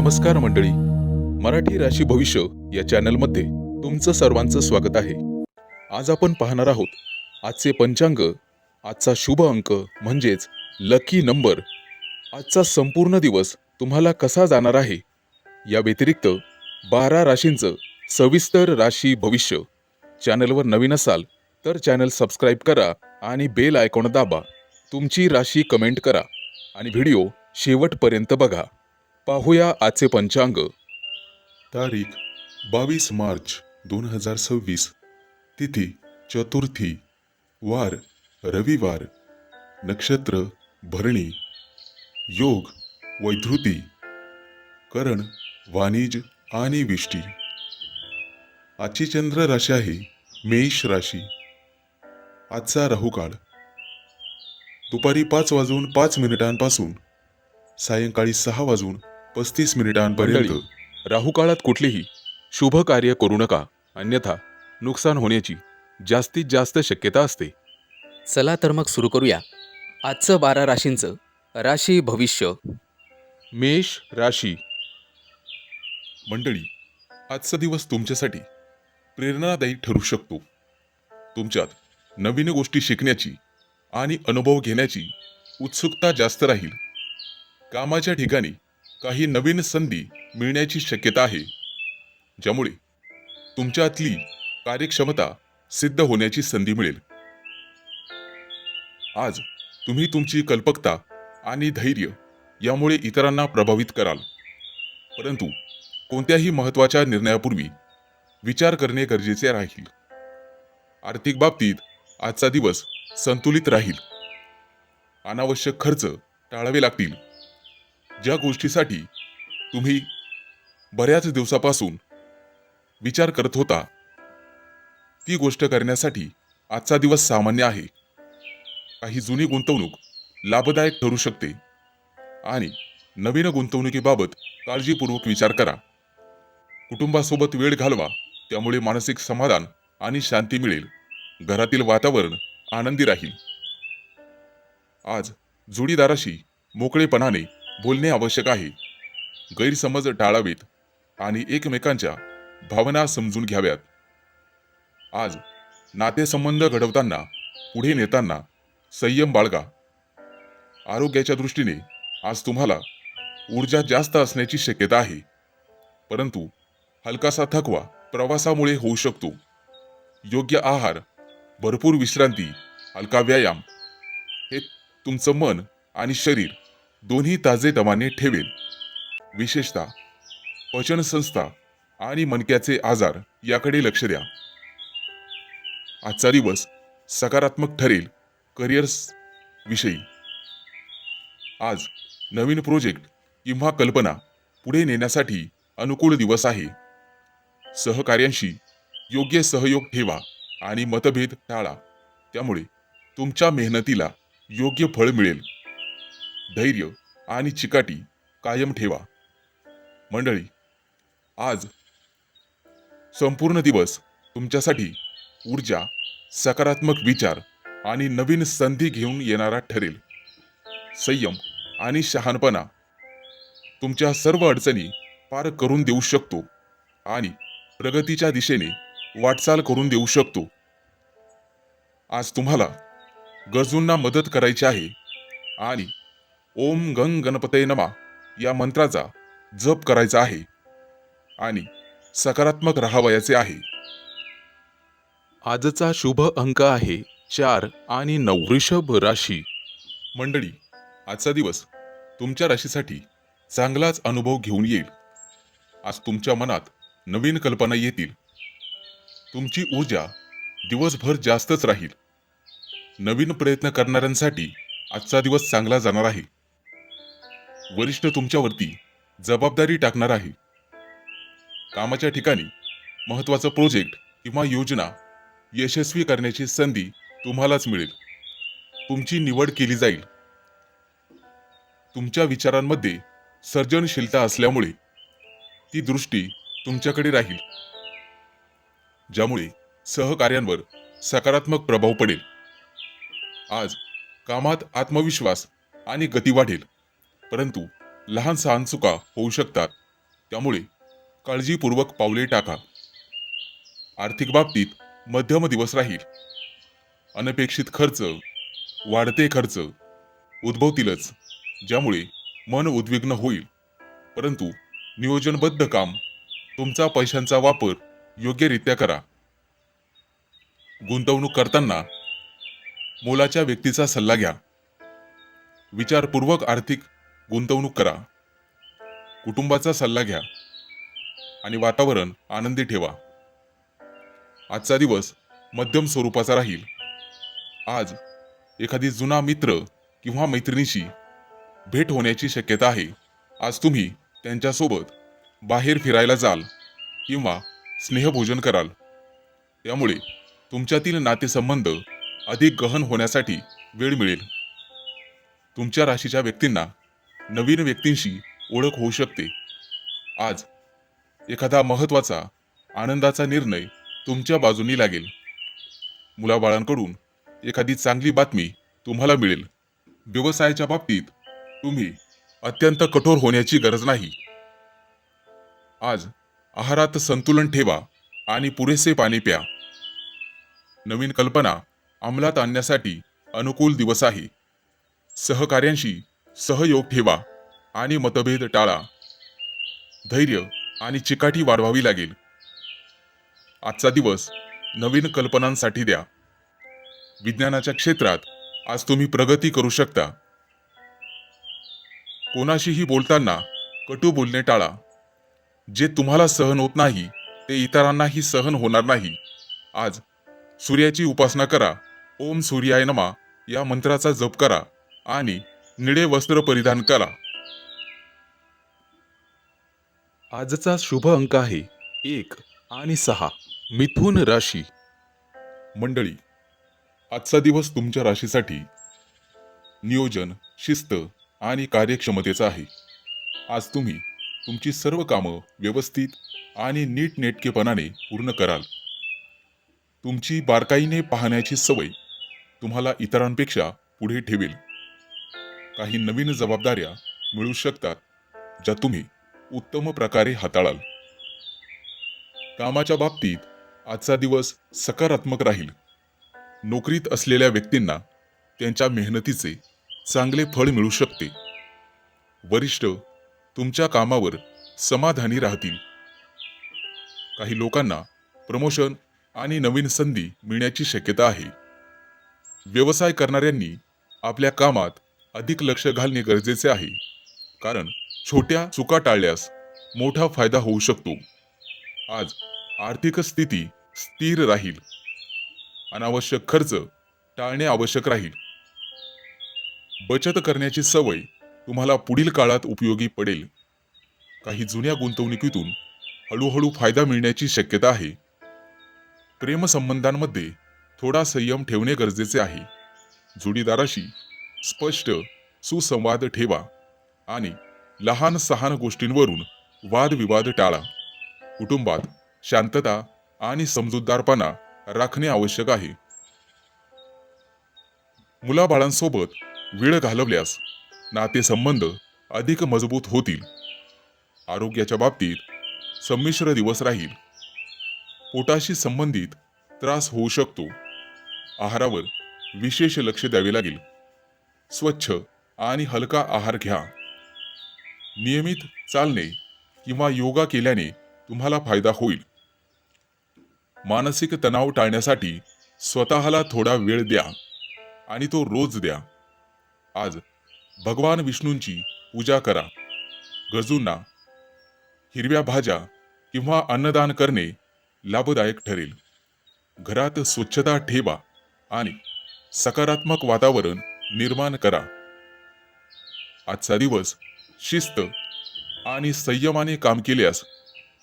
नमस्कार मंडळी, मराठी राशी भविष्य या चॅनलमध्ये तुमचं सर्वांचं स्वागत आहे. आज आपण पाहणार आहोत आजचे पंचांग, आजचा शुभ अंक म्हणजेच लकी नंबर, आजचा संपूर्ण दिवस तुम्हाला कसा जाणार आहे, या व्यतिरिक्त 12 राशींचं सविस्तर राशी भविष्य. चॅनलवर नवीन असाल तर चॅनल सबस्क्राईब करा आणि बेल आयकॉन दाबा. तुमची राशी कमेंट करा आणि व्हिडिओ शेवटपर्यंत बघा. पाहूया आजचे पंचांग. तारीख 22 मार्च 2026. तिथी चतुर्थी. वार रविवार. नक्षत्र भरणी. योग वैधृती. करण वाणिज आणि विष्टी. आजची चंद्र राशी आहे मेष राशी. आजचा राहुकाळ दुपारी 5:05 सायंकाळी 6:35 पर्यंत. राहुकाळात कुठलेही शुभ कार्य करू नका, अन्यथा नुकसान होण्याची जास्तीत जास्त शक्यता असते. चला तर मग सुरू करूया आजचं 12 राशींचं राशी भविष्य. मेष राशी. मंडळी, आजचा दिवस तुमच्यासाठी प्रेरणादायी ठरू शकतो. तुमच्यात नवीन गोष्टी शिकण्याची आणि अनुभव घेण्याची उत्सुकता जास्त राहील. कामाच्या ठिकाणी काही नवीन संधी मिळण्याची शक्यता आहे, ज्यामुळे तुमच्यातली कार्यक्षमता सिद्ध होण्याची संधी मिळेल. आज तुम्ही तुमची कल्पकता आणि धैर्य यामुळे इतरांना प्रभावित कराल, परंतु कोणत्याही महत्त्वाच्या निर्णयापूर्वी विचार करणे गरजेचे राहील. आर्थिक बाबतीत आजचा दिवस संतुलित राहील. अनावश्यक खर्च टाळावे लागतील. ज्या गोष्टीसाठी तुम्ही बऱ्याच दिवसापासून विचार करत होता, ती गोष्ट करण्यासाठी आजचा दिवस सामान्य आहे. काही जुनी गुंतवणूक लाभदायक ठरू शकते आणि नवीन गुंतवणुकीबाबत काळजीपूर्वक विचार करा. कुटुंबासोबत वेळ घालवा, त्यामुळे मानसिक समाधान आणि शांती मिळेल. घरातील वातावरण आनंदी राहील. आज जोडीदाराशी मोकळेपणाने बोलणे आवश्यक आहे. गैरसमज टाळावेत आणि एकमेकांच्या भावना समजून घ्याव्यात. आज नातेसंबंध घडवताना, पुढे नेताना संयम बाळगा. आरोग्याच्या दृष्टीने आज तुम्हाला ऊर्जा जास्त असण्याची शक्यता आहे, परंतु हलकासा थकवा प्रवासामुळे होऊ शकतो. योग्य आहार, भरपूर विश्रांती, हलका व्यायाम हे तुमचं मन आणि शरीर दोन्ही ताजेतवाने ठेवेल. विशेषतः पचनसंस्था आणि मणक्याचे आजार याकडे लक्ष द्या. आजचा दिवस सकारात्मक ठरेल करिअर्स विषयी. आज नवीन प्रोजेक्ट किंवा कल्पना पुढे नेण्यासाठी अनुकूल दिवस आहे. सहकार्यांशी योग्य सहयोग ठेवा आणि मतभेद टाळा, त्यामुळे तुमच्या मेहनतीला योग्य फळ मिळेल. धैर्य आणि चिकाटी कायम ठेवा. मंडळी, आज संपूर्ण दिवस तुमच्यासाठी ऊर्जा, सकारात्मक विचार आणि नवीन संधी घेऊन येणारा ठरेल. संयम आणि शहाणपणा तुमच्या सर्व अडचणी पार करून देऊ शकतो आणि प्रगतीच्या दिशेने वाटचाल करून देऊ शकतो. आज तुम्हाला गरजूंना मदत करायची आहे आणि ओम गंग गणपतये नमः या मंत्राचा जप करायचा आहे आणि सकारात्मक राहावयाचे आहे. आजचा शुभ अंक आहे 4 आणि 9. वृषभ राशी. मंडळी, आजचा दिवस तुमच्या राशीसाठी चांगलाच अनुभव घेऊन येईल. आज तुमच्या मनात नवीन कल्पना येतील. तुमची ऊर्जा दिवसभर जास्तच राहील. नवीन प्रयत्न करणाऱ्यांसाठी आजचा दिवस चांगला जाणार आहे. वरिष्ठ तुमच्यावरती जबाबदारी टाकणार आहे. कामाच्या ठिकाणी महत्त्वाचा प्रोजेक्ट किंवा योजना यशस्वी करण्याची संधी तुम्हालाच मिळेल. तुमची निवड केली जाईल. तुमच्या विचारांमध्ये सर्जनशीलता असल्यामुळे ती दृष्टी तुमच्याकडे राहील, ज्यामुळे सहकार्यांवर सकारात्मक प्रभाव पडेल. आज कामात आत्मविश्वास आणि गती वाढेल, परंतु लहान सहान चुका होऊ शकतात, त्यामुळे काळजीपूर्वक पावले टाका. आर्थिक बाबतीत मध्यम दिवस राहील. अनपेक्षित खर्च, वाढते खर्च उद्भवतीलच, ज्यामुळे मन उद्विग्न होईल. परंतु नियोजनबद्ध काम, तुमचा पैशांचा वापर योग्यरित्या करा. गुंतवणूक करताना मोलाच्या व्यक्तीचा सल्ला घ्या. विचारपूर्वक आर्थिक गुंतवणूक करा. कुटुंबाचा सल्ला घ्या आणि वातावरण आनंदी ठेवा. आजचा दिवस मध्यम स्वरूपाचा राहील. आज एखादी जुना मित्र किंवा मैत्रिणीशी भेट होण्याची शक्यता आहे. आज तुम्ही त्यांच्यासोबत बाहेर फिरायला जाल किंवा स्नेहभोजन कराल. त्यामुळे तुमच्यातील नातेसंबंध अधिक गहन होण्यासाठी वेळ मिळेल. तुमच्या राशीच्या व्यक्तींना नवीन व्यक्तींशी ओळख होऊ शकते. आज एखादा महत्त्वाचा आनंदाचा निर्णय तुमच्या बाजूनी लागेल. मुलाबाळांकडून एखादी चांगली बातमी तुम्हाला मिळेल. व्यवसायाच्या बाबतीत तुम्ही अत्यंत कठोर होण्याची गरज नाही. आज आहारात संतुलन ठेवा आणि पुरेसे पाणी प्या. नवीन कल्पना अंमलात आणण्यासाठी अनुकूल दिवस आहे. सहकार्यांशी सहयोग ठेवा आणि मतभेद टाळा. धैर्य आणि चिकाटी वाढवावी लागेल. आजचा दिवस नवीन कल्पनांसाठी द्या. विज्ञानाच्या क्षेत्रात आज तुम्ही प्रगती करू शकता. कोणाशीही बोलताना कटू बोलणे टाळा. जे तुम्हाला सहन होत नाही ते इतरांनाही सहन होणार नाही. आज सूर्याची उपासना करा. ओम सूर्याय नमः या मंत्राचा जप करा आणि निळे वस्त्र परिधान करा. आजचा शुभ अंक आहे 1 आणि 6. मिथुन राशी. मंडळी, आजचा दिवस तुमच्या राशीसाठी नियोजन, शिस्त आणि कार्यक्षमतेचा आहे. आज तुम्ही तुमची सर्व कामं व्यवस्थित आणि नीटनेटकेपणाने पूर्ण कराल. तुमची बारकाईने पाहण्याची सवय तुम्हाला इतरांपेक्षा पुढे ठेवेल. काही नवीन जबाबदाऱ्या मिळू शकतात, ज्या तुम्ही उत्तम प्रकारे हाताळाल. कामाच्या बाबतीत आजचा दिवस सकारात्मक राहील. नोकरीत असलेल्या व्यक्तींना त्यांच्या मेहनतीचे चांगले फळ मिळू शकते. वरिष्ठ तुमच्या कामावर समाधानी राहतील. काही लोकांना प्रमोशन आणि नवीन संधी मिळण्याची शक्यता आहे. व्यवसाय करणाऱ्यांनी आपल्या कामात अधिक लक्ष घालणे गरजेचे आहे, कारण छोट्या चुका टाळल्यास मोठा फायदा होऊ शकतो. आज आर्थिक स्थिती स्थिर राहील. अनावश्यक खर्च टाळणे आवश्यक राहील. बचत करण्याची सवय तुम्हाला पुढील काळात उपयोगी पडेल. काही जुन्या गुंतवणुकीतून हळूहळू फायदा मिळण्याची शक्यता आहे. प्रेमसंबंधांमध्ये थोडा संयम ठेवणे गरजेचे आहे. जोडीदाराशी स्पष्ट सुसंवाद ठेवा आणि लहान सहान गोष्टींवरून वादविवाद टाळा. कुटुंबात शांतता आणि समजूतदारपणा राखणे आवश्यक आहे. मुलाबाळांसोबत वेळ घालवल्यास नातेसंबंध अधिक मजबूत होतील. आरोग्याच्या बाबतीत संमिश्र दिवस राहील. पोटाशी संबंधित त्रास होऊ शकतो. आहारावर विशेष लक्ष द्यावे लागेल. स्वच्छ आणि हलका आहार घ्या. नियमित चालणे किंवा योगा केल्याने तुम्हाला फायदा होईल. मानसिक तणाव टाळण्यासाठी स्वतःला थोडा वेळ द्या आणि तो रोज द्या. आज भगवान विष्णूंची पूजा करा. गरजूंना हिरव्या भाज्या किंवा अन्नदान करणे लाभदायक ठरेल. घरात स्वच्छता ठेवा आणि सकारात्मक वातावरण निर्माण करा. आजचा दिवस शिस्त आणि संयमाने काम केल्यास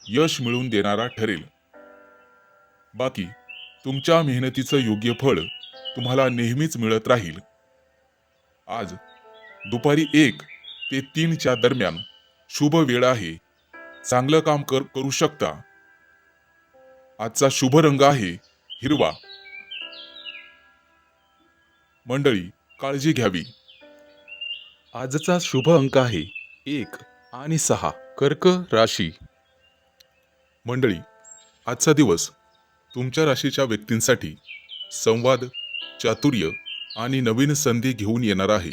यश मिळवून देणारा ठरेल. बाकी तुमच्या मेहनतीचं योग्य फळ तुम्हाला नेहमीच मिळत राहील. आज दुपारी 1 ते 3च्या दरम्यान शुभ वेळ आहे. चांगलं काम करू शकता. आजचा शुभ रंग आहे हिरवा. मंडळी, काळजी घ्यावी. आजचा शुभ अंक आहे 1 आणि 6. कर्क राशी मंडळी, आजचा दिवस तुमच्या राशीच्या व्यक्तींसाठी संवाद, चातुर्य आणि नवीन संधी घेऊन येणार आहे.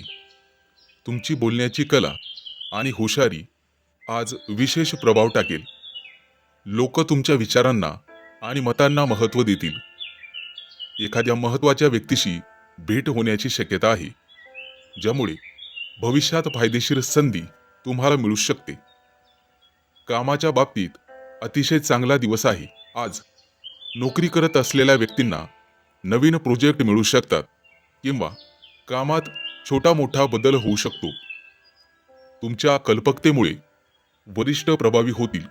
तुमची बोलण्याची कला आणि हुशारी आज विशेष प्रभाव टाकेल. लोक तुमच्या विचारांना आणि मतांना महत्त्व देतील. एखाद्या महत्त्वाच्या व्यक्तीशी भेट होण्याची शक्यता आहे, ज्यामुळे भविष्यात फायदेशीर संधी तुम्हाला मिळू शकते. कामाच्या बाबतीत अतिशय चांगला दिवस आहे. आज नोकरी करत असलेल्या व्यक्तींना नवीन प्रोजेक्ट मिळू शकतात किंवा कामात छोटा मोठा बदल होऊ शकतो. तुमच्या कल्पकतेमुळे वरिष्ठ प्रभावी होतील.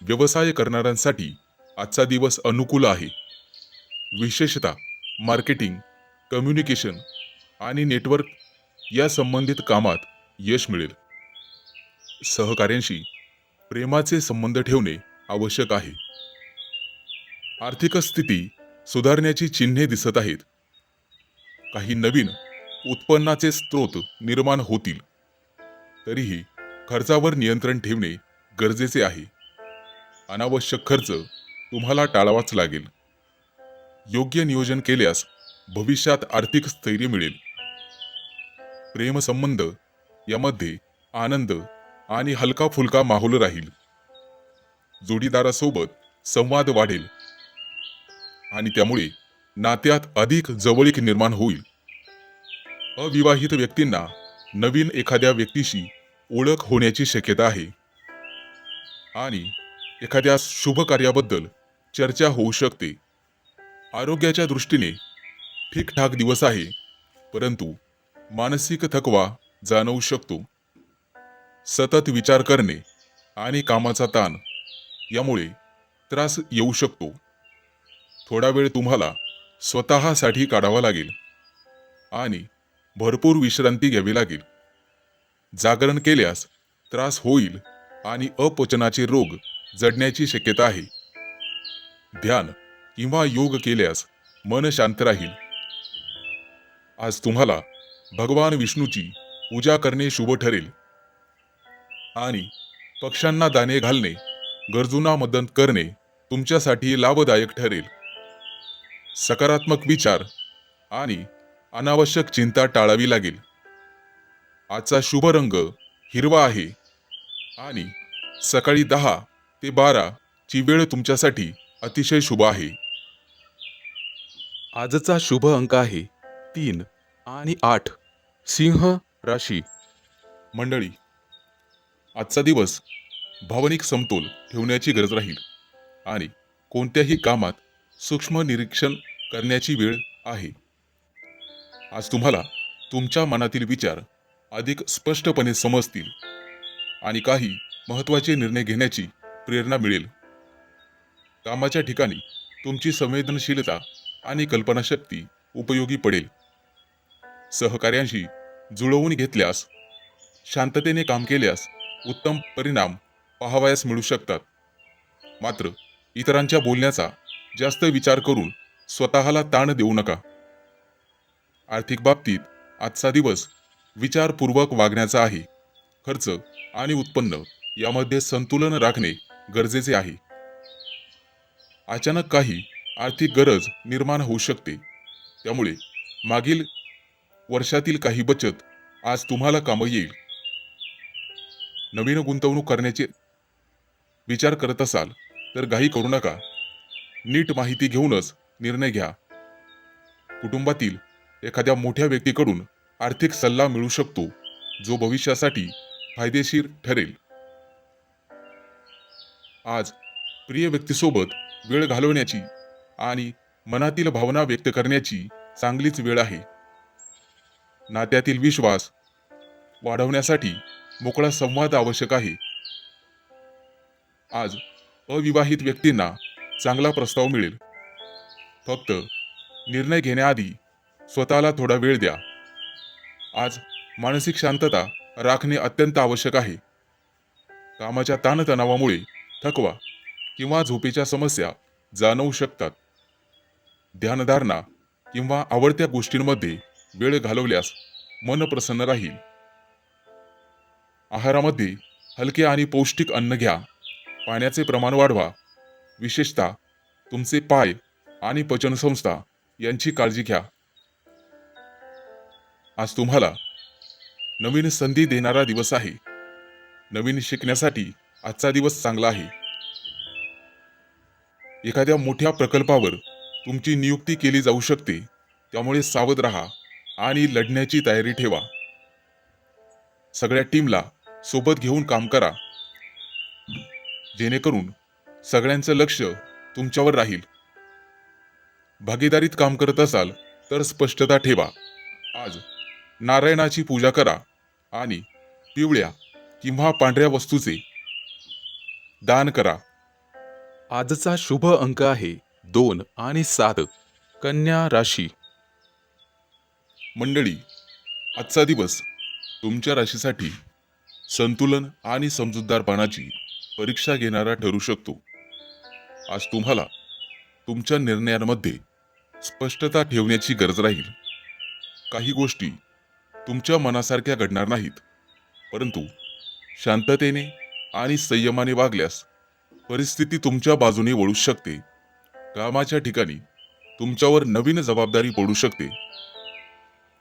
व्यवसाय करणाऱ्यांसाठी आजचा दिवस अनुकूल आहे. विशेषतः मार्केटिंग, कम्युनिकेशन आणि नेटवर्क या संबंधित कामात यश मिळेल. सहकाऱ्यांशी प्रेमाचे संबंध ठेवणे आवश्यक आहे. आर्थिक स्थिती सुधारण्याची चिन्हे दिसत आहेत. काही नवीन उत्पन्नाचे स्रोत निर्माण होतील. तरीही खर्चावर नियंत्रण ठेवणे गरजेचे आहे. अनावश्यक खर्च तुम्हाला टाळावाच लागेल. योग्य नियोजन केल्यास भविष्यात आर्थिक स्थैर्य मिळेल. प्रेमसंबंध यामध्ये आनंद आणि हलका फुलका माहोल राहील. जोडीदारासोबत संवाद वाढेल आणि त्यामुळे नात्यात अधिक जवळीक निर्माण होईल. अविवाहित व्यक्तींना नवीन एखाद्या व्यक्तीशी ओळख होण्याची शक्यता आहे आणि एखाद्या शुभ कार्याबद्दल चर्चा होऊ शकते. आरोग्याच्या दृष्टीने ठीकठाक दिवस आहे, परंतु मानसिक थकवा जाणवू शकतो. सतत विचार करणे आणि कामाचा ताण यामुळे त्रास येऊ शकतो. थोडा वेळ तुम्हाला स्वतःसाठी काढावा लागेल आणि भरपूर विश्रांती घ्यावी लागेल. जागरण केल्यास त्रास होईल आणि अपचनाचे रोग जडण्याची शक्यता आहे. ध्यान किंवा योग केल्यास मन शांत राहील. आज तुम्हाला भगवान विष्णूची पूजा करणे शुभ ठरेल आणि पक्ष्यांना दाणे घालणे, गरजूंना मदत करणे तुमच्यासाठी लाभदायक ठरेल. सकारात्मक विचार आणि अनावश्यक चिंता टाळावी लागेल. आजचा शुभ रंग हिरवा आहे आणि सकाळी 10 ते 12 ची वेळ तुमच्यासाठी अतिशय शुभ आहे. आजचा शुभ अंक आहे 3 आणि 8. सिंह राशी मंडळी, आजचा दिवस भावनिक समतोल ठेवण्याची गरज राहील आणि कोणत्याही कामात सूक्ष्म निरीक्षण करण्याची वेळ आहे. आज तुम्हाला तुमच्या मनातील विचार अधिक स्पष्टपणे समजतील आणि काही महत्त्वाचे निर्णय घेण्याची प्रेरणा मिळेल. कामाच्या ठिकाणी तुमची संवेदनशीलता आणि कल्पनाशक्ती उपयोगी पडेल. सहकार्यांशी जुळवून घेतल्यास, शांततेने काम केल्यास उत्तम परिणाम पाहावयास मिळू शकतात. मात्र इतरांच्या बोलण्याचा जास्त विचार करून स्वतःला ताण देऊ नका. आर्थिक बाबतीत आजचा दिवस विचारपूर्वक वागण्याचा आहे. खर्च आणि उत्पन्न यामध्ये संतुलन राखणे गरजेचे आहे. अचानक काही आर्थिक गरज निर्माण होऊ शकते, त्यामुळे मागील वर्षातील काही बचत आज तुम्हाला कामी येईल. नवीन गुंतवणूक करण्याचे विचार करत असाल तर घाई करू नका. नीट माहिती घेऊनच निर्णय घ्या. कुटुंबातील एखाद्या मोठ्या व्यक्तीकडून आर्थिक सल्ला मिळू शकतो, जो भविष्यासाठी फायदेशीर ठरेल. आज प्रिय व्यक्तीसोबत वेळ घालवण्याची आणि मनातील भावना व्यक्त करण्याची चांगलीच वेळ आहे. नात्यातील विश्वास वाढवण्यासाठी मोकळा संवाद आवश्यक आहे. आज अविवाहित व्यक्तींना चांगला प्रस्ताव मिळेल. फक्त निर्णय घेण्याआधी स्वतःला थोडा वेळ द्या. आज मानसिक शांतता राखणे अत्यंत आवश्यक आहे. कामाच्या ताणतणावामुळे थकवा किंवा झोपेच्या समस्या जाणवू शकतात. ध्यानधारणा किंवा आवडत्या गोष्टींमध्ये वेळ घालवल्यास मन प्रसन्न राहील. आहारामध्ये हलके आणि पौष्टिक अन्न घ्या. पाण्याचे प्रमाण वाढवा. विशेषतः तुमचे पाय आणि पचनसंस्था यांची काळजी घ्या. आज तुम्हाला नवीन संधी देणारा दिवस आहे. नवीन शिकण्यासाठी आजचा दिवस चांगला आहे. एखाद्या मोठ्या प्रकल्पावर तुमची नियुक्ती केली जाऊ शकते, त्यामुळे सावध राहा आणि लढण्याची तयारी ठेवा. सगळ्या टीमला सोबत घेऊन काम करा, जेणेकरून सगळ्यांचं लक्ष तुमच्यावर राहील. भागीदारीत काम करत असाल तर स्पष्टता ठेवा. आज नारायणाची पूजा करा आणि पिवळ्या किंवा पांढऱ्या वस्तूचे दान करा. आजचा शुभ अंक आहे 2 आणि 7. कन्या राशी. मंडळी, आजचा दिवस तुमच्या राशीसाठी संतुलन आणि समजूतदारपणाची परीक्षा घेणारा ठरू शकतो. आज तुम्हाला तुमच्या निर्णयांमध्ये स्पष्टता ठेवण्याची गरज राहील. काही गोष्टी तुमच्या मनासारख्या घडणार नाहीत, परंतु शांततेने आणि संयमाने वागल्यास परिस्थिती तुमच्या बाजूने वळू शकते. कामाच्या ठिकाणी तुमच्यावर नवीन जबाबदारी पडू शकते.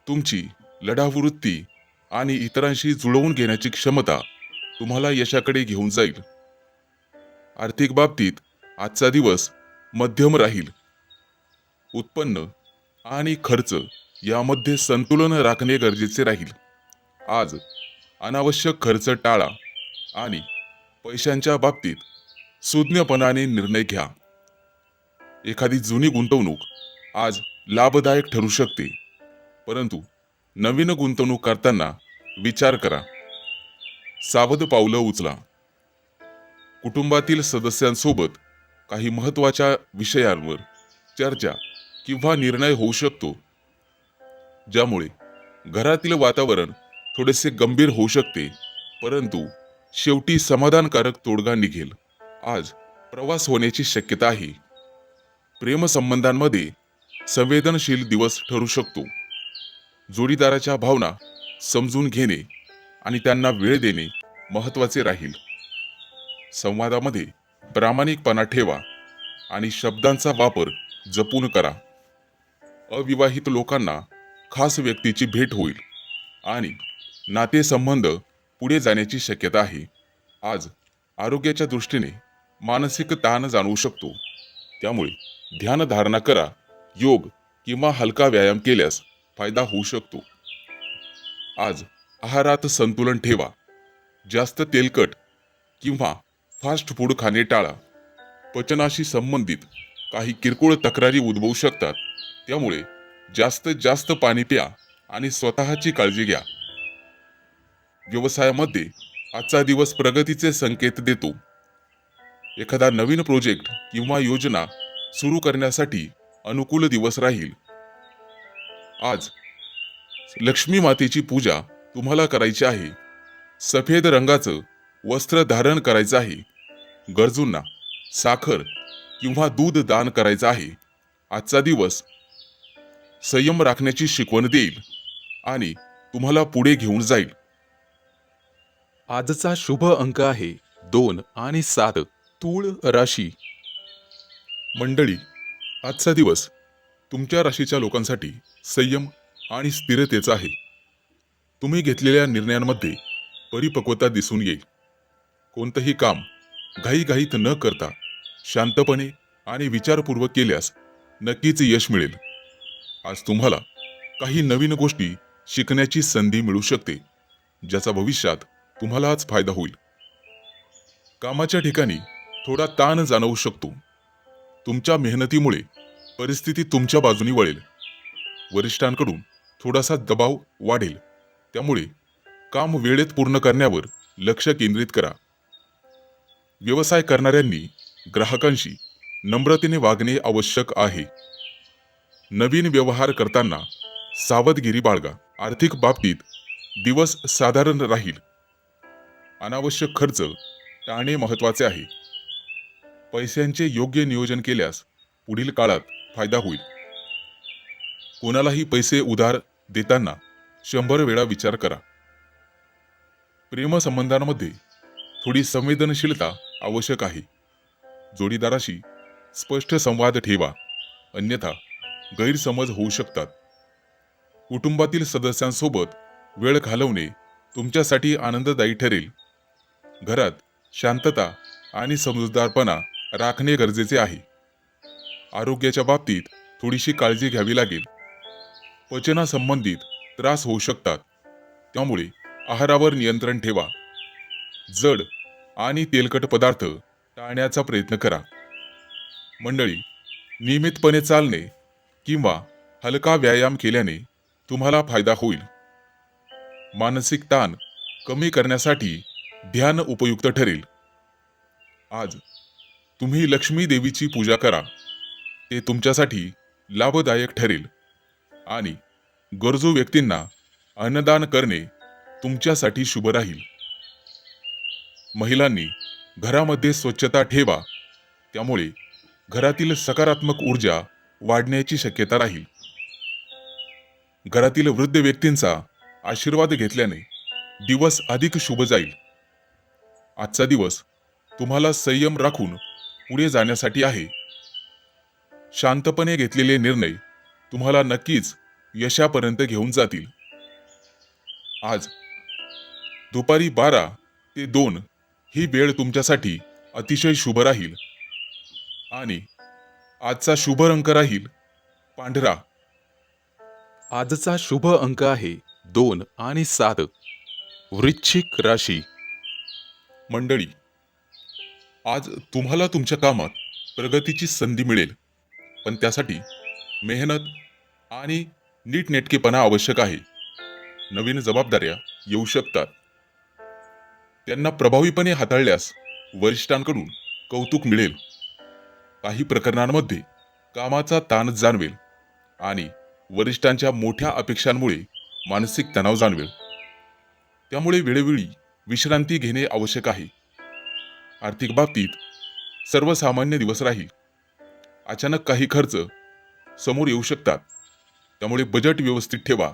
तुमची लढाऊ वृत्ती आणि इतरांशी जुळवून घेण्याची क्षमता तुम्हाला यशाकडे घेऊन जाईल. आर्थिक बाबतीत आजचा दिवस मध्यम राहील. उत्पन्न आणि खर्च यामध्ये संतुलन राखणे गरजेचे राहील. आज अनावश्यक खर्च टाळा आणि पैशांच्या बाबतीत सुज्ञपणाने निर्णय घ्या. एखादी जुनी गुंतवणूक आज लाभदायक ठरू शकते, परंतु नवीन गुंतवणूक करताना विचार करा. सावध पावलं उचला. कुटुंबातील सदस्यांसोबत काही महत्त्वाच्या विषयांवर चर्चा किंवा निर्णय होऊ शकतो, ज्यामुळे घरातील वातावरण थोडेसे गंभीर होऊ शकते, परंतु शेवटी समाधानकारक तोडगा निघेल. आज प्रवास होण्याची शक्यता आहे. प्रेमसंबंधांमध्ये संवेदनशील दिवस ठरू शकतो. जोडीदाराच्या भावना समजून घेणे आणि त्यांना वेळ देणे महत्त्वाचे राहील. संवादामध्ये प्रामाणिकपणा ठेवा आणि शब्दांचा वापर जपून करा. अविवाहित लोकांना खास व्यक्तीची भेट होईल आणि नातेसंबंध पुढे जाण्याची शक्यता आहे. आज आरोग्याच्या दृष्टीने मानसिक ताण जाणवू शकतो, त्यामुळे ध्यानधारणा करा. योग किंवा हलका व्यायाम केल्यास फायदा होऊ शकतो. आज आहारात संतुलन ठेवा. जास्त तेलकट किंवा फास्ट फूड खाणे टाळा. पचनाशी संबंधित काही किरकोळ तक्रारी उद्भवू शकतात, त्यामुळे जास्तीत जास्त पाणी प्या आणि स्वतःची काळजी घ्या. व्यवसायामध्ये आजचा दिवस प्रगतीचे संकेत देतो. एखादा नवीन प्रोजेक्ट किंवा योजना सुरू करण्यासाठी अनुकूल दिवस राहील. आज लक्ष्मी मातेची पूजा तुम्हाला करायची आहे. सफेद रंगाचं वस्त्र धारण करायचं आहे. गरजूंना साखर किंवा दूध दान करायचं आहे. आजचा दिवस संयम राखण्याची शिकवण देईल आणि तुम्हाला पुढे घेऊन जाईल. आजचा शुभ अंक आहे 2 आणि 7. तूळ राशी. मंडळी, आजचा दिवस तुमच्या राशीच्या लोकांसाठी संयम आणि स्थिरतेचा आहे. तुम्ही घेतलेल्या निर्णयांमध्ये परिपक्वता दिसून येईल. कोणतंही काम घाईघाईत न करता शांतपणे आणि विचारपूर्वक केल्यास नक्कीच यश मिळेल. आज तुम्हाला काही नवीन गोष्टी शिकण्याची संधी मिळू शकते, ज्याचा भविष्यात तुम्हाला आज फायदा होईल. कामाच्या ठिकाणी थोडा ताण जाणवू शकतो. तुमच्या मेहनतीमुळे परिस्थिती तुमच्या बाजूने वळेल. वरिष्ठांकडून थोडासा दबाव वाढेल, त्यामुळे काम वेळेत पूर्ण करण्यावर लक्ष केंद्रित करा. व्यवसाय करणाऱ्यांनी ग्राहकांशी नम्रतेने वागणे आवश्यक आहे. नवीन व्यवहार करताना सावधगिरी बाळगा. आर्थिक बाबतीत दिवस साधारण राहील. अनावश्यक खर्च टाळणे महत्त्वाचे आहे. पैशांचे योग्य नियोजन केल्यास पुढील काळात फायदा होईल. कोणालाही पैसे उधार देताना 100 वेळा विचार करा. प्रेमसंबंधांमध्ये थोडी संवेदनशीलता आवश्यक आहे. जोडीदाराशी स्पष्ट संवाद ठेवा, अन्यथा गैरसमज होऊ शकतात. कुटुंबातील सदस्यांसोबत वेळ घालवणे तुमच्यासाठी आनंददायी ठरेल. घरात शांतता आणि समजूतदारपणा राखणे गरजेचे आहे. आरोग्याच्या बाबतीत थोडीशी काळजी घ्यावी लागेल. पचनासंबंधित त्रास होऊ शकतात, त्यामुळे आहारावर नियंत्रण ठेवा. जड आणि तेलकट पदार्थ टाळण्याचा प्रयत्न करा. मंडळी, नियमितपणे चालणे किंवा हलका व्यायाम केल्याने तुम्हाला फायदा होईल. मानसिक ताण कमी करण्यासाठी ध्यान उपयुक्त ठरेल. आज तुम्ही लक्ष्मी देवीची पूजा करा, ते तुमच्यासाठी लाभदायक ठरेल. आणि गरजू व्यक्तींना अन्नदान करणे तुमच्यासाठी शुभ राहील. महिलांनी घरामध्ये स्वच्छता ठेवा, त्यामुळे घरातील सकारात्मक ऊर्जा वाढण्याची शक्यता राहील. घरातील वृद्ध व्यक्तींचा आशीर्वाद घेतल्याने दिवस अधिक शुभ जाईल. आजचा दिवस तुम्हाला संयम राखून पुढे जाण्यासाठी आहे. शांतपणे घेतलेले निर्णय तुम्हाला नक्कीच यशापर्यंत घेऊन जातील. आज दुपारी 12 ते 2 ही वेळ तुमच्यासाठी अतिशय शुभ राहील. आणि आजचा शुभ रंग राहील पांढरा. आजचा शुभ अंक आहे 2 आणि 7. वृश्चिक राशी. मंडळी, आज तुम्हाला तुमच्या कामात प्रगतीची संधी मिळेल, पण त्यासाठी मेहनत आणि नीटनेटकेपणा आवश्यक आहे. नवीन जबाबदाऱ्या येऊ शकतात. त्यांना प्रभावीपणे हाताळल्यास वरिष्ठांकडून कौतुक मिळेल. काही प्रकरणांमध्ये कामाचा ताण जाणवेल आणि वरिष्ठांच्या मोठ्या अपेक्षांमुळे मानसिक तणाव जाणवेल. त्यामुळे वेळोवेळी विश्रांती घेणे आवश्यक आहे. आर्थिक बाबतीत सर्वसामान्य दिवस राहील. अचानक काही खर्च समोर येऊ शकतात, त्यामुळे बजेट व्यवस्थित ठेवा.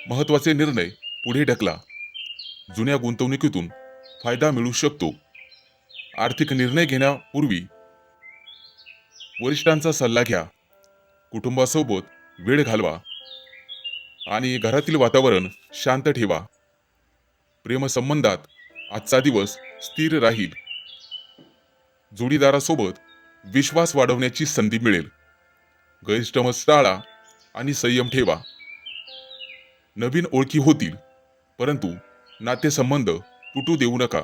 महत्त्वाचे निर्णय पुढे ढकला. जुन्या गुंतवणुकीतून फायदा मिळू शकतो. आर्थिक निर्णय घेण्यापूर्वी वरिष्ठांचा सल्ला घ्या. कुटुंबासोबत वेळ घालवा आणि घरातील वातावरण शांत ठेवा. प्रेमसंबंधात आजचा दिवस स्थिर राहील. जोडीदारासोबत विश्वास वाढवण्याची संधी मिळेल. गैरसमज टाळा आणि संयम ठेवा. नवीन ओळखी होतील, परंतु नातेसंबंध तुटू देऊ नका.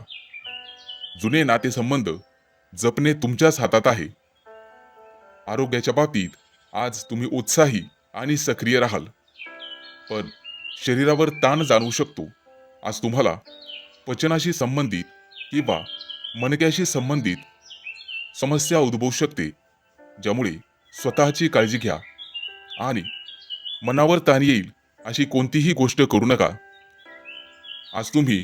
जुने नातेसंबंध जपणे तुमच्याच हातात आहे. आरोग्याच्या बाबतीत आज तुम्ही उत्साही आणि सक्रिय राहाल, पण शरीरावर ताण जाणवू शकतो. आज तुम्हाला पचनाशी संबंधित किंवा मणक्याशी संबंधित समस्या उद्भवू शकते, ज्यामुळे स्वतःची काळजी घ्या आणि मनावर ताण येईल अशी कोणतीही गोष्ट करू नका. आज तुम्ही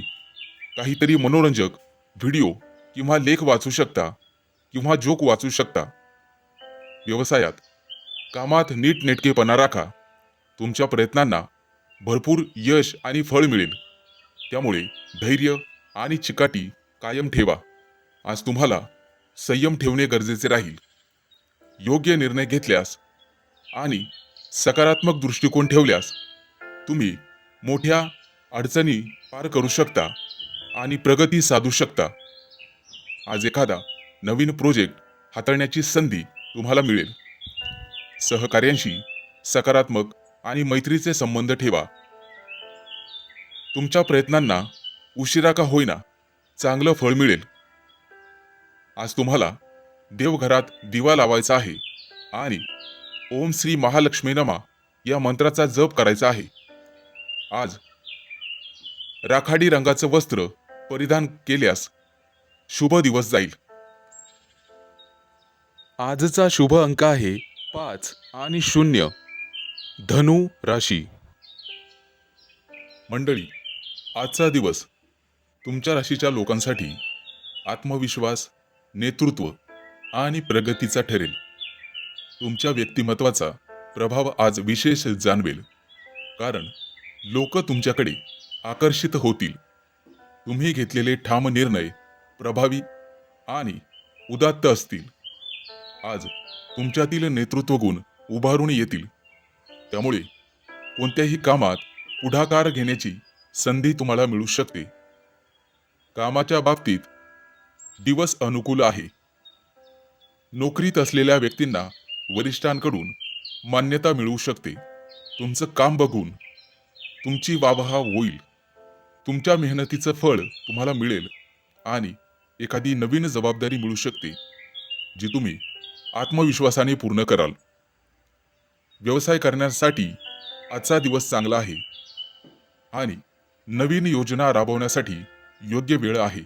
काहीतरी मनोरंजक व्हिडिओ किंवा लेख वाचू शकता किंवा जोक वाचू शकता. व्यवसायात कामात नीटनेटकेपणा राखा. तुमच्या प्रयत्नांना भरपूर यश आणि फळ मिळेल, त्यामुळे धैर्य आणि चिकाटी कायम ठेवा. आज तुम्हाला संयम ठेवणे गरजेचे राहील. योग्य निर्णय घेतल्यास आणि सकारात्मक दृष्टिकोन ठेवल्यास तुम्ही मोठ्या अडचणी पार करू शकता आणि प्रगती साधू शकता. आज एखादा नवीन प्रोजेक्ट हाताळण्याची संधी तुम्हाला मिळेल. सहकार्यांशी सकारात्मक आणि मैत्रीचे संबंध ठेवा. तुमच्या प्रयत्नांना उशिरा का होईना चांगलं फळ मिळेल. आज तुम्हाला देवघरात दिवा लावायचा आहे आणि ओम श्री महालक्ष्मी नमा या मंत्राचा जप करायचा आहे. आज राखाडी रंगाचं वस्त्र परिधान केल्यास शुभ दिवस जाईल. आजचा शुभ अंक आहे 5 आणि 0. धनु राशी. मंडळी, आजचा दिवस तुमच्या राशीच्या लोकांसाठी आत्मविश्वास, नेतृत्व आणि प्रगतीचा ठरेल. तुमच्या व्यक्तिमत्वाचा प्रभाव आज विशेष जाणवेल, कारण लोक तुमच्याकडे आकर्षित होतील. तुम्ही घेतलेले ठाम निर्णय प्रभावी आणि उदात्त असतील. आज तुमच्यातील नेतृत्व गुण उभारून येतील. त्यामुळे कोणत्याही कामात पुढाकार घेण्याची संधी तुम्हाला मिळू शकते. कामाच्या बाबतीत दिवस अनुकूल आहे. नोकरीत असलेल्या व्यक्तींना वरिष्ठांकडून मान्यता मिळू शकते. तुमचं काम बघून तुमची वाहवा होईल. तुमच्या मेहनतीचं फळ तुम्हाला मिळेल आणि एखादी नवीन जबाबदारी मिळू शकते, जी तुम्ही आत्मविश्वासाने पूर्ण कराल. व्यवसाय करण्यासाठी आजचा दिवस चांगला आहे आणि नवीन योजना राबवण्यासाठी योग्य वेळ आहे.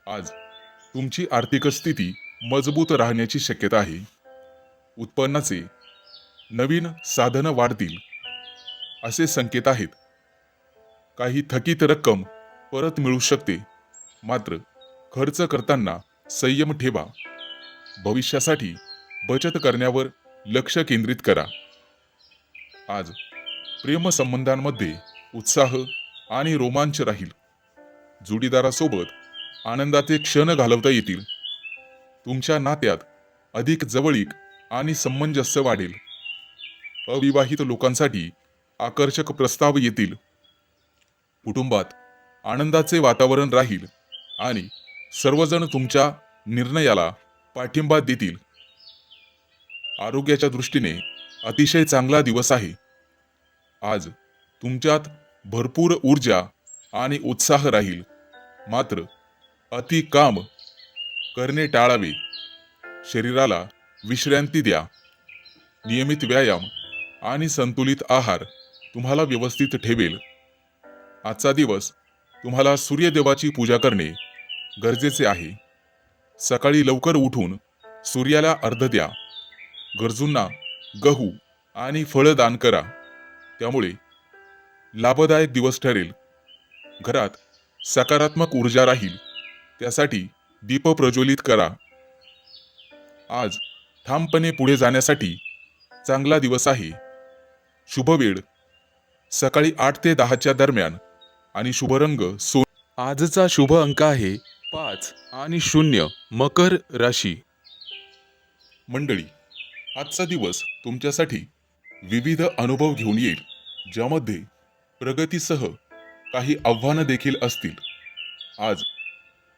आज तुमची आर्थिक स्थिती मजबूत राहण्याची शक्यता आहे. उत्पन्नाचे नवीन साधनं वाढतील असे संकेत आहेत. काही थकीत रक्कम परत मिळू शकते, मात्र खर्च करताना संयम ठेवा. भविष्यासाठी बचत करण्यावर लक्ष केंद्रित करा. आज प्रेमसंबंधांमध्ये उत्साह आणि रोमांच राहील. जोडीदारासोबत आनंदाचे क्षण घालवता येतील. तुमच्या नात्यात अधिक जवळीक आणि सामंजस्य वाढेल. अविवाहित लोकांसाठी आकर्षक प्रस्ताव येतील. कुटुंबात आनंदाचे वातावरण राहील आणि सर्वजण तुमच्या निर्णयाला पाठिंबा देतील. आरोग्याच्या दृष्टीने अतिशय चांगला दिवस आहे. आज तुमच्यात भरपूर ऊर्जा आणि उत्साह राहील, मात्र अति काम करणे टाळावे. शरीराला विश्रांती द्या. नियमित व्यायाम आणि संतुलित आहार तुम्हाला व्यवस्थित ठेवेल. आजचा दिवस तुम्हाला सूर्यदेवाची पूजा करणे गरजेचे आहे. सकाळी लवकर उठून सूर्याला अर्घ्य द्या. गरजूंना गहू आणि फळं दान करा. त्यामुळे लाभदायक दिवस ठरेल. घरात सकारात्मक ऊर्जा राहील, त्यासाठी दीप प्रज्वलित करा. आज ठामपणे पुढे जाण्यासाठी चांगला दिवस आहे. शुभ वेळ सकाळी 8 ते 10 दरम्यान आणि शुभ रंग आजचा शुभ अंक आहे 5 आणि 0. मकर राशी. मंडळी, आजचा दिवस तुमच्यासाठी विविध अनुभव घेऊन येईल, ज्यामध्ये प्रगतीसह काही आव्हानं देखील असतील. आज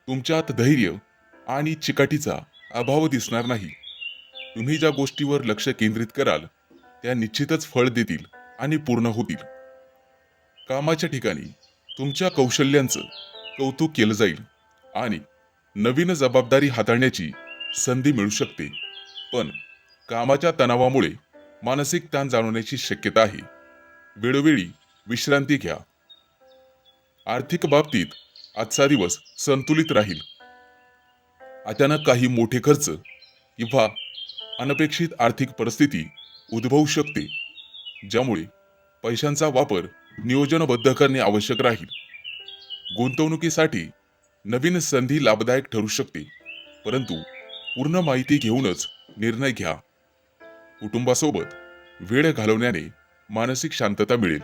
तुमच्यात धैर्य आणि चिकाटीचा अभाव दिसणार नाही. तुम्ही ज्या गोष्टीवर लक्ष केंद्रित कराल त्या निश्चितच फळ देतील आणि पूर्ण होतील. कामाच्या ठिकाणी तुमच्या कौशल्यांचं कौतुक केलं जाईल आणि नवीन जबाबदारी हाताळण्याची संधी मिळू शकते. पण कामाच्या तणावामुळे मानसिक ताण जाणवण्याची शक्यता आहे. वेळोवेळी विश्रांती घ्या. आर्थिक बाबतीत आजचा दिवस संतुलित राहील. अचानक काही मोठे खर्च किंवा अनपेक्षित आर्थिक परिस्थिती उद्भवू शकते, ज्यामुळे पैशांचा वापर नियोजनबद्ध करणे आवश्यक राहील. गुंतवणुकीसाठी नवीन संधी लाभदायक ठरू शकते, परंतु पूर्ण माहिती घेऊनच निर्णय घ्या. कुटुंबासोबत वेळ घालवण्याने मानसिक शांतता मिळेल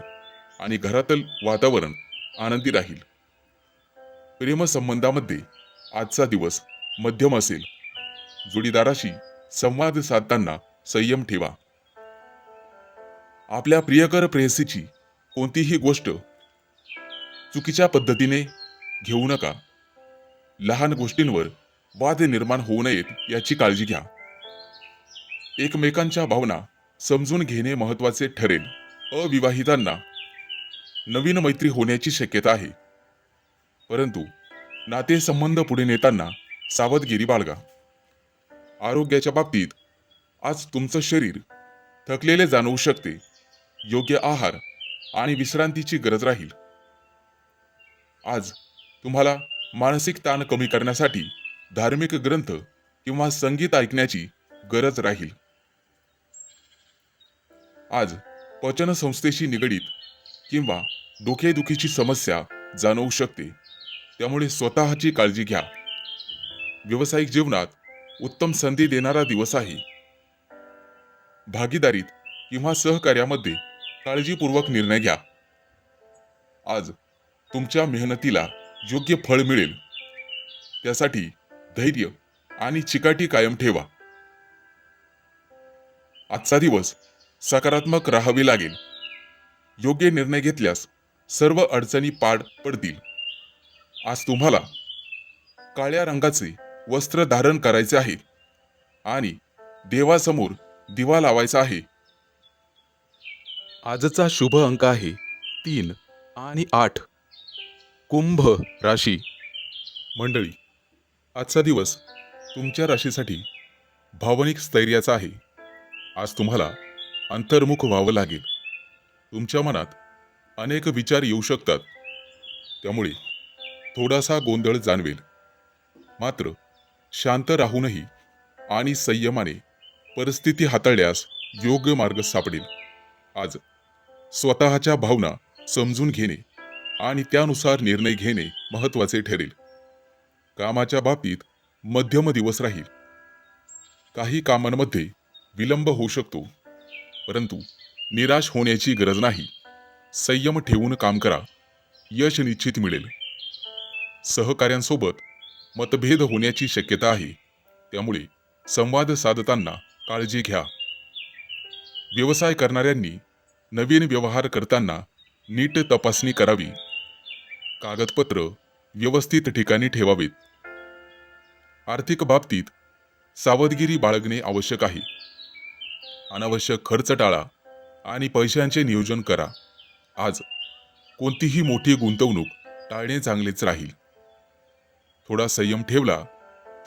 आणि घरातील वातावरण आनंदी राहील. प्रेमसंबंधामध्ये आजचा दिवस मध्यम असेल. जोडीदाराशी संवाद साधताना संयम ठेवा. आपल्या प्रियकर प्रेयसीची कोणतीही गोष्ट चुकीच्या पद्धतीने घेऊ नका. लहान गोष्टींवर वाद निर्माण होऊ नयेत याची काळजी घ्या. एकमेकांच्या भावना समजून घेणे महत्त्वाचे ठरेल. अविवाहितांना नवीन मैत्री होण्याची शक्यता आहे, परंतु नातेसंबंध पुढे नेताना सावधगिरी बाळगा. आरोग्याच्या बाबतीत आज तुमचं शरीर थकलेले जाणवू शकते. योग्य आहार आणि विश्रांतीची गरज राहील. आज तुम्हाला मानसिक ताण कमी करण्यासाठी धार्मिक ग्रंथ किंवा संगीत ऐकण्याची गरज राहील. आज पचनसंस्थेशी निगडीत किंवा डोकेदुखीची समस्या जाणवू शकते, त्यामुळे स्वतःची काळजी घ्या. व्यावसायिक जीवनात उत्तम संधी देणारा दिवस आहे. भागीदारीत किंवा सहकार्यामध्ये काळजीपूर्वक निर्णय घ्या. आज तुमच्या मेहनतीला योग्य फळ मिळेल. त्यासाठी धैर्य आणि चिकाटी कायम ठेवा. आजचा दिवस सकारात्मक राहावे लागेल. योग्य निर्णय घेतल्यास सर्व अडचणी पार पडतील. आज तुम्हाला काळ्या रंगाचे वस्त्र धारण करायचे आहे आणि देवासमोर दिवा लावायचा आहे. आजचा शुभ अंक आहे 3 आणि 8. कुंभ राशी. मंडळी, आजचा दिवस तुमच्या राशीसाठी भावनिक स्थैर्याचा आहे. आज तुम्हाला अंतर्मुख व्हावं लागेल. तुमच्या मनात अनेक विचार येऊ शकतात, त्यामुळे थोडासा गोंधळ जाणवेल. मात्र शांत राहूनही आणि संयमाने परिस्थिती हाताळल्यास योग्य मार्ग सापडेल. आज स्वतःच्या भावना समजून घेणे आणि त्यानुसार निर्णय घेणे महत्त्वाचे ठरेल. कामाच्या बाबतीत मध्यम दिवस राहील. काही कामांमध्ये विलंब होऊ शकतो, परंतु निराश होण्याची गरज नाही. संयम ठेवून काम करा, यश निश्चित मिळेल. सहकाऱ्यांसोबत मतभेद होण्याची शक्यता आहे, त्यामुळे संवाद साधताना काळजी घ्या. व्यवसाय करणाऱ्यांनी नवीन व्यवहार करताना नीट तपासणी करावी. कागदपत्र व्यवस्थित ठिकाणी ठेवावेत. आर्थिक बाबतीत सावधगिरी बाळगणे आवश्यक आहे. अनावश्यक खर्च टाळा आणि पैशांचे नियोजन करा. आज कोणतीही मोठी गुंतवणूक टाळणे चांगलेच राहील. थोडा संयम ठेवला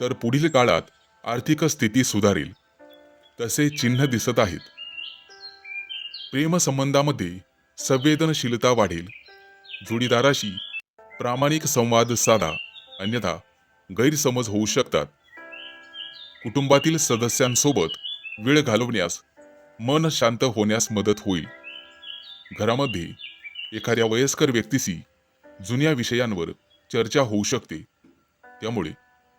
तर पुढील काळात आर्थिक स्थिती सुधारेल, तसे चिन्ह दिसत आहेत. प्रेमसंबंधामध्ये संवेदनशीलता वाढेल. जोडीदाराशी प्रामाणिक संवाद साधा, अन्यथा गैरसमज होऊ शकतात. कुटुंबातील सदस्यांसोबत वेळ घालवण्यास मन शांत होण्यास मदत होईल. घरामध्ये एखाद्या वयस्कर व्यक्तीशी जुन्या विषयांवर चर्चा होऊ शकते, त्यामुळे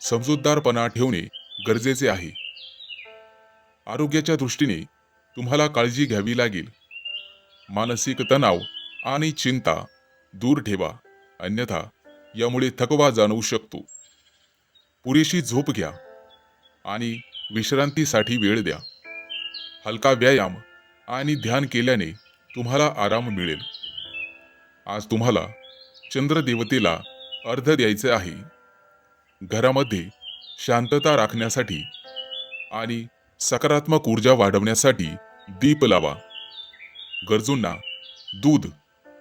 समजूतदारपणा ठेवणे गरजेचे आहे. आरोग्याच्या दृष्टीने तुम्हाला काळजी घ्यावी लागेल. मानसिक तणाव आणि चिंता दूर ठेवा, अन्यथा यामुळे थकवा जाणवू शकतो. पुरेशी झोप घ्या आणि विश्रांतीसाठी वेळ द्या. हलका व्यायाम आणि ध्यान केल्याने तुम्हाला आराम मिळेल. आज तुम्हाला चंद्रदेवतेला अर्घ्य द्यायचे आहे. घरामध्ये शांतता राखण्यासाठी आणि सकारात्मक ऊर्जा वाढवण्यासाठी दीप लावा. गरजूंना दूध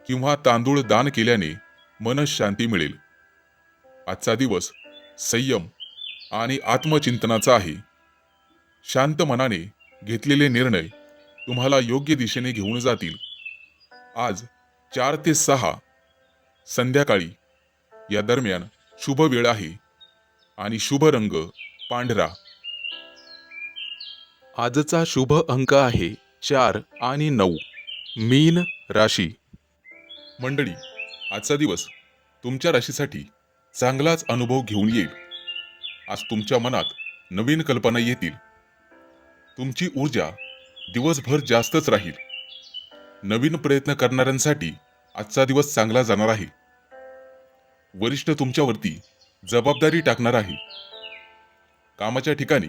किंवा तांदूळ दान केल्याने मनःशांती मिळेल. आजचा दिवस संयम आणि आत्मचिंतनाचा आहे. शांत मनाने घेतलेले निर्णय तुम्हाला योग्य दिशेने घेऊन जातील. आज 4 ते 6 संध्याकाळी या दरम्यान शुभ वेळ आहे आणि शुभ रंग पांढरा. आजचा शुभ अंक आहे 4 आणि 9. मीन राशी. मंडळी, आजचा दिवस तुमच्या राशीसाठी चांगलाच अनुभव घेऊन येईल. आज तुमच्या मनात नवीन कल्पना येतील. तुमची ऊर्जा दिवसभर जास्तच राहील. नवीन प्रयत्न करणाऱ्यांसाठी आजचा दिवस चांगला जाणार आहे. वरिष्ठ तुमच्यावरती जबाबदारी टाकणार आहे. कामाच्या ठिकाणी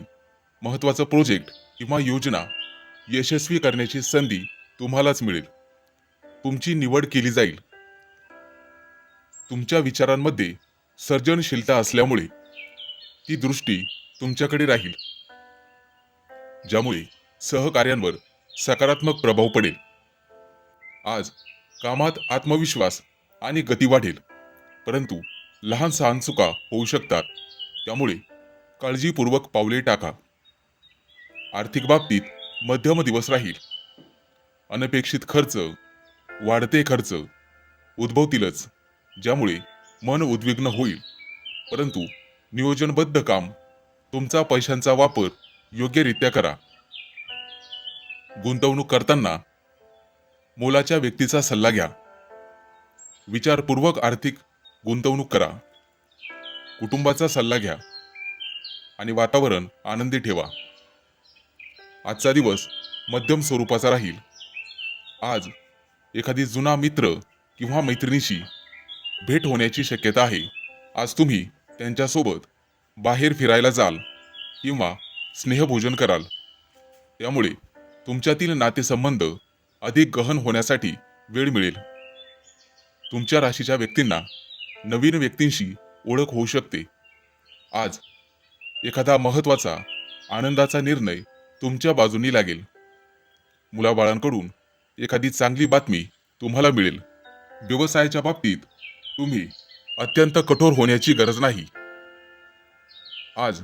महत्त्वाचा प्रोजेक्ट किंवा योजना यशस्वी करण्याची संधी तुम्हालाच मिळेल. तुमची निवड केली जाईल. तुमच्या विचारांमध्ये सर्जनशीलता असल्यामुळे ती दृष्टी तुमच्याकडे राहील, ज्यामुळे सहकार्यांवर सकारात्मक प्रभाव पडेल. आज कामात आत्मविश्वास आणि गती वाढेल, परंतु लहान सहान चुका होऊ शकतात, त्यामुळे काळजीपूर्वक पावले टाका. आर्थिक बाबतीत मध्यम दिवस राहील. अनपेक्षित खर्च, वाढते खर्च उद्भवतीलच, ज्यामुळे मन उद्विग्न होईल. परंतु नियोजनबद्ध काम, तुमचा पैशांचा वापर योग्यरित्या करा. गुंतवणूक करताना मोलाच्या व्यक्तीचा सल्ला घ्या. विचारपूर्वक आर्थिक गुंतवणूक करा. कुटुंबाचा सल्ला घ्या आणि वातावरण आनंदी ठेवा. आजचा दिवस मध्यम स्वरूपाचा राहील. आज एखादी जुना मित्र किंवा मैत्रिणीशी भेट होण्याची शक्यता आहे. आज तुम्ही त्यांच्यासोबत बाहेर फिरायला जाल किंवा स्नेहभोजन कराल. त्यामुळे तुमच्यातील नातेसंबंध अधिक गहन होण्यासाठी वेळ मिळेल. तुमच्या राशीच्या व्यक्तींना नवीन व्यक्तींशी ओळख होऊ शकते. आज एखादा महत्त्वाचा आनंदाचा निर्णय तुमच्या बाजूनी लागेल. मुलाबाळांकडून एखादी चांगली बातमी तुम्हाला मिळेल. व्यवसायाच्या बाबतीत तुम्ही अत्यंत कठोर होण्याची गरज नाही. आज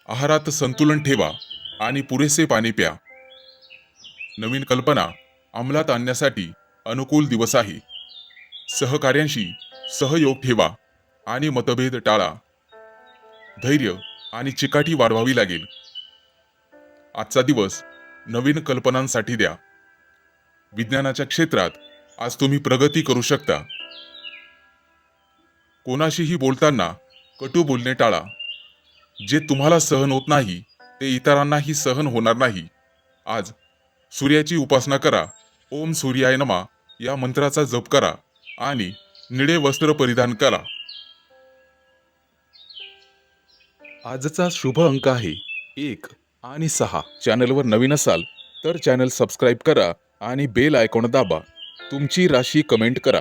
आहारात संतुलन ठेवा आणि पुरेसे पाणी प्या. नवीन कल्पना अंमलात आणण्यासाठी अनुकूल दिवस आहे. सहकार्यांशी सहयोग ठेवा आणि मतभेद टाळा. धैर्य आणि चिकाटी वाढवावी लागेल. आजचा दिवस नवीन कल्पनांसाठी द्या. विज्ञानाच्या क्षेत्रात आज तुम्ही प्रगती करू शकता. कोणाशीही बोलताना कटू बोलणे टाळा. जे तुम्हाला सहन होत नाही ते इतरांनाही सहन होणार नाही. आज सूर्याची उपासना करा. ओम सूर्याय नमः या मंत्राचा जप करा आणि निळे वस्त्र परिधान करा. आजचा शुभ अंक आहे 1 आणि 6. चॅनलवर नवीन असाल तर चॅनल सबस्क्राईब करा आणि बेल आयकॉन दाबा. तुमची राशी कमेंट करा.